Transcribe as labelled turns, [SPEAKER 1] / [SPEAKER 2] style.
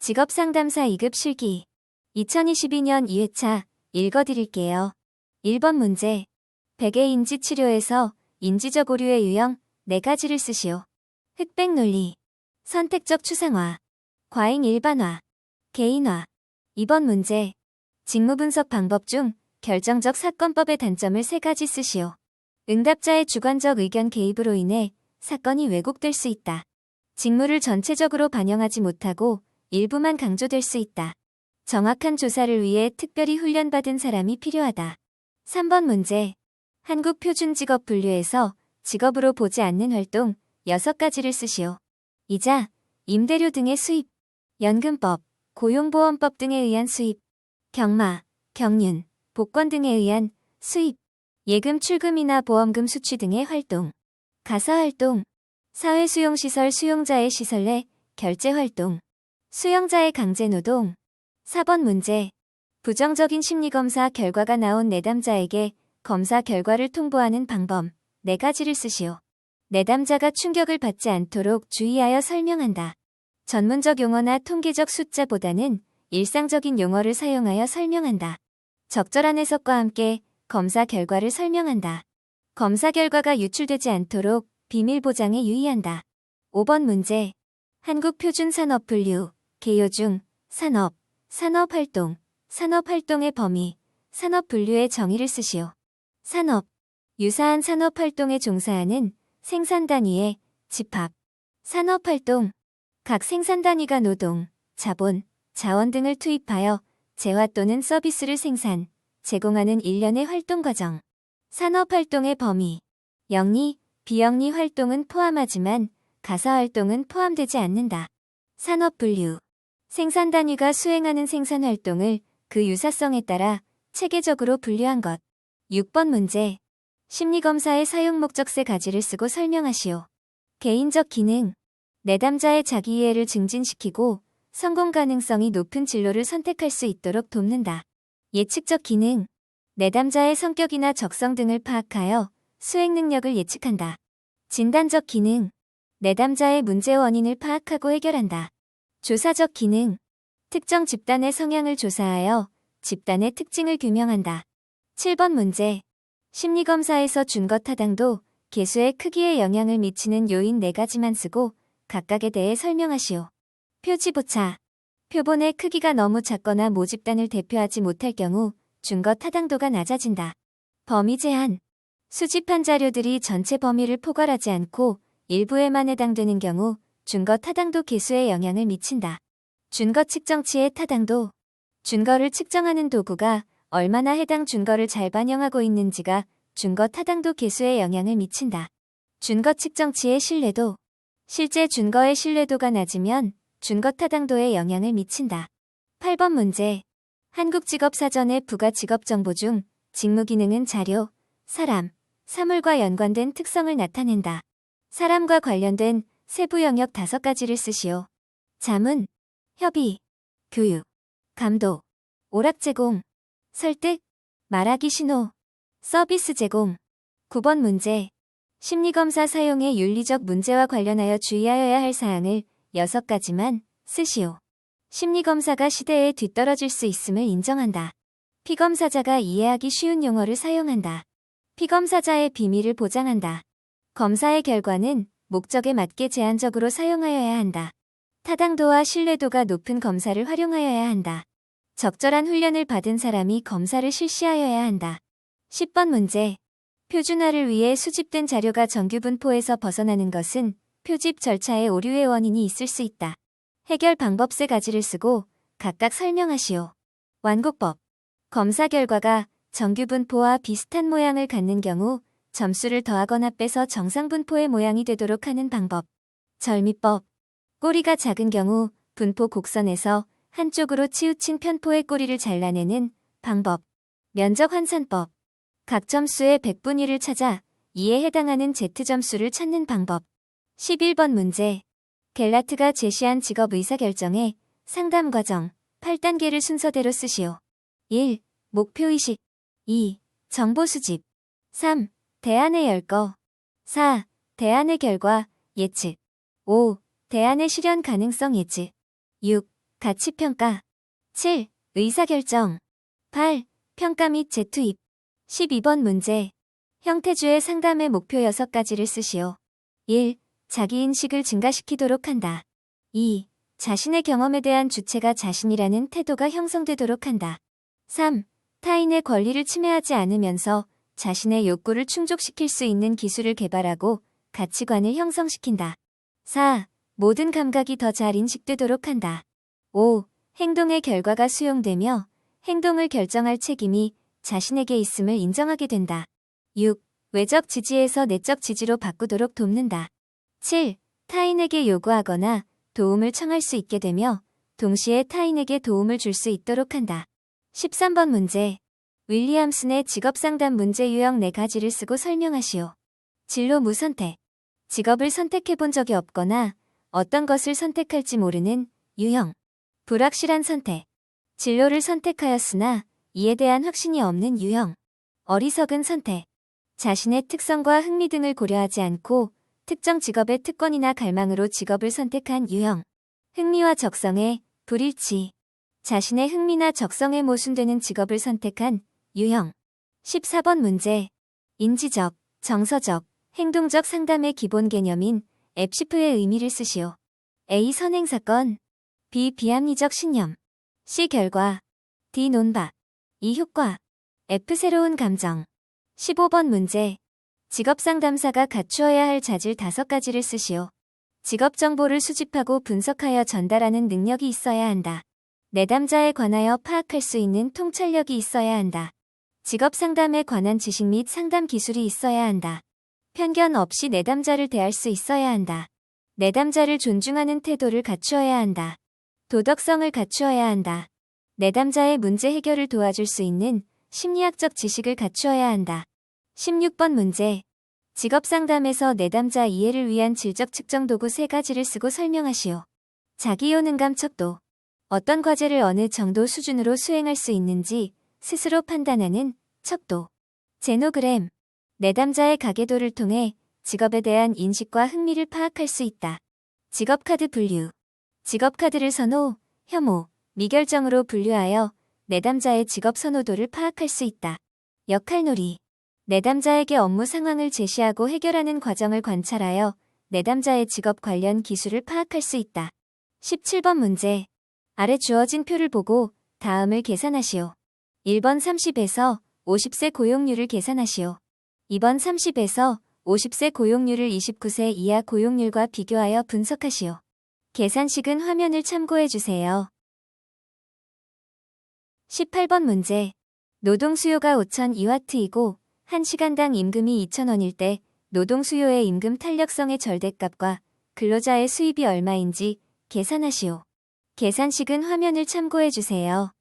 [SPEAKER 1] 직업상담사 2급 실기 2022년 2회차 읽어드릴게요. 1번 문제. 백의 인지치료에서 인지적 오류의 유형 4가지를 쓰시오. 흑백 논리, 선택적 추상화, 과잉 일반화, 개인화. 2번 문제. 직무분석 방법 중 결정적 사건법의 단점을 3가지 쓰시오. 응답자의 주관적 의견 개입으로 인해 사건이 왜곡될 수 있다. 직무를 전체적으로 반영하지 못하고 일부만 강조될 수 있다. 정확한 조사를 위해 특별히 훈련받은 사람이 필요하다. 3번 문제. 한국표준직업 분류에서 직업으로 보지 않는 활동 6가지를 쓰시오. 이자, 임대료 등의 수입, 연금법, 고용보험법 등에 의한 수입, 경마, 경륜, 복권 등에 의한 수입, 예금 출금이나 보험금 수취 등의 활동, 가사활동, 사회수용시설 수용자의 시설 내 결제활동, 수용자의 강제노동. 4번 문제. 부정적인 심리검사 결과가 나온 내담자에게 검사 결과를 통보하는 방법 4가지를 쓰시오. 내담자가 충격을 받지 않도록 주의하여 설명한다. 전문적 용어나 통계적 숫자보다는 일상적인 용어를 사용하여 설명한다. 적절한 해석과 함께 검사 결과를 설명한다. 검사 결과가 유출되지 않도록 비밀 보장에 유의한다. 5번 문제. 한국표준산업분류, 개요 중 산업, 산업활동, 산업활동의 범위, 산업분류의 정의를 쓰시오. 산업, 유사한 산업활동에 종사하는 생산단위의 집합. 산업활동, 각 생산단위가 노동, 자본, 자원 등을 투입하여 재화 또는 서비스를 생산, 제공하는 일련의 활동과정. 산업활동의 범위, 영리, 비영리 활동은 포함하지만 가사활동은 포함되지 않는다. 산업분류, 생산단위가 수행하는 생산활동을 그 유사성에 따라 체계적으로 분류한 것. 6번 문제. 심리검사의 사용목적 3가지를 쓰고 설명하시오. 개인적 기능, 내담자의 자기이해를 증진시키고 성공 가능성이 높은 진로를 선택할 수 있도록 돕는다. 예측적 기능, 내담자의 성격이나 적성 등을 파악하여 수행 능력을 예측한다. 진단적 기능, 내담자의 문제 원인을 파악하고 해결한다. 조사적 기능, 특정 집단의 성향을 조사하여 집단의 특징을 규명한다. 7번 문제. 심리검사에서 준거 타당도, 개수의 크기에 영향을 미치는 요인 4가지만 쓰고 각각에 대해 설명하시오. 표지보차, 표본의 크기가 너무 작거나 모집단을 대표하지 못할 경우 준거 타당도가 낮아진다. 범위 제한, 수집한 자료들이 전체 범위를 포괄하지 않고 일부에만 해당되는 경우 준거 타당도 개수에 영향을 미친다. 준거 측정치의 타당도, 준거를 측정하는 도구가 얼마나 해당 준거를 잘 반영하고 있는지가 준거 타당도 개수에 영향을 미친다. 준거 측정치의 신뢰도, 실제 준거의 신뢰도가 낮으면 준거 타당도에 영향을 미친다. 8번 문제. 한국직업사전의 부가 직업정보 중 직무 기능은 자료, 사람, 사물과 연관된 특성을 나타낸다. 사람과 관련된 세부 영역 5가지를 쓰시오. 자문, 협의, 교육, 감독, 오락 제공, 설득, 말하기 신호, 서비스 제공. 9번 문제. 심리검사 사용의 윤리적 문제와 관련하여 주의하여야 할 사항을 6가지만 쓰시오. 심리검사가 시대에 뒤떨어질 수 있음을 인정한다. 피검사자가 이해하기 쉬운 용어를 사용한다. 피검사자의 비밀을 보장한다. 검사의 결과는 목적에 맞게 제한적으로 사용하여야 한다. 타당도와 신뢰도가 높은 검사를 활용하여야 한다. 적절한 훈련을 받은 사람이 검사를 실시하여야 한다. 10번 문제. 표준화를 위해 수집된 자료가 정규 분포에서 벗어나는 것은 표집 절차의 오류의 원인이 있을 수 있다. 해결 방법 3가지를 쓰고 각각 설명하시오. 완곡법, 검사 결과가 정규 분포와 비슷한 모양을 갖는 경우 점수를 더하거나 빼서 정상 분포의 모양이 되도록 하는 방법. 절미법, 꼬리가 작은 경우 분포 곡선에서 한쪽으로 치우친 편포의 꼬리를 잘라내는 방법. 면적 환산법, 각 점수의 100분의 1을 찾아 이에 해당하는 Z점수를 찾는 방법. 11번 문제. 갤라트가 제시한 직업 의사결정의 상담 과정 8단계를 순서대로 쓰시오. 1. 목표의식. 2. 정보 수집. 3. 대안의 열거. 4. 대안의 결과 예측. 5. 대안의 실현 가능성 예측. 6. 가치평가. 7. 의사결정. 8. 평가 및 재투입. 12번 문제. 형태주의 상담의 목표 6가지를 쓰시오. 1. 자기인식을 증가시키도록 한다. 2. 자신의 경험에 대한 주체가 자신이라는 태도가 형성되도록 한다. 3. 타인의 권리를 침해하지 않으면서 자신의 욕구를 충족시킬 수 있는 기술을 개발하고 가치관을 형성시킨다. 4. 모든 감각이 더 잘 인식되도록 한다. 5. 행동의 결과가 수용되며 행동을 결정할 책임이 자신에게 있음을 인정하게 된다. 6. 외적 지지에서 내적 지지로 바꾸도록 돕는다. 7. 타인에게 요구하거나 도움을 청할 수 있게 되며 동시에 타인에게 도움을 줄 수 있도록 한다. 13번 문제. 윌리엄슨의 직업상담 문제 유형 4가지를 쓰고 설명하시오. 진로 무선택. 직업을 선택해본 적이 없거나 어떤 것을 선택할지 모르는 유형. 불확실한 선택. 진로를 선택하였으나 이에 대한 확신이 없는 유형. 어리석은 선택. 자신의 특성과 흥미 등을 고려하지 않고 특정 직업의 특권이나 갈망으로 직업을 선택한 유형. 흥미와 적성의 불일치. 자신의 흥미나 적성에 모순되는 직업을 선택한 유형. 14번 문제. 인지적, 정서적, 행동적 상담의 기본 개념인 앱시프의 의미를 쓰시오. A. 선행사건. B. 비합리적 신념. C. 결과. D. 논박. E. 효과. F. 새로운 감정. 15번 문제. 직업상담사가 갖추어야 할 자질 5가지를 쓰시오. 직업 정보를 수집하고 분석하여 전달하는 능력이 있어야 한다. 내담자에 관하여 파악할 수 있는 통찰력이 있어야 한다. 직업 상담에 관한 지식 및 상담 기술이 있어야 한다. 편견 없이 내담자를 대할 수 있어야 한다. 내담자를 존중하는 태도를 갖추어야 한다. 도덕성을 갖추어야 한다. 내담자의 문제 해결을 도와줄 수 있는 심리학적 지식을 갖추어야 한다. 16번 문제. 직업 상담에서 내담자 이해를 위한 질적 측정 도구 3가지를 쓰고 설명하시오. 자기효능감 척도. 어떤 과제를 어느 정도 수준으로 수행할 수 있는지 스스로 판단하는 척도. 제노그램. 내담자의 가계도를 통해 직업에 대한 인식과 흥미를 파악할 수 있다. 직업카드 분류. 직업카드를 선호, 혐오, 미결정으로 분류하여 내담자의 직업 선호도를 파악할 수 있다. 역할놀이. 내담자에게 업무 상황을 제시하고 해결하는 과정을 관찰하여 내담자의 직업 관련 기술을 파악할 수 있다. 17번 문제. 아래 주어진 표를 보고 다음을 계산하시오. 1번 30에서 50세 고용률을 계산하시오. 2번 30에서 50세 고용률을 29세 이하 고용률과 비교하여 분석하시오. 계산식은 화면을 참고해 주세요. 18번 문제. 노동 수요가 5,002와트이고 1시간당 임금이 2,000원일 때 노동 수요의 임금 탄력성의 절대값과 근로자의 수입이 얼마인지 계산하시오. 계산식은 화면을 참고해 주세요.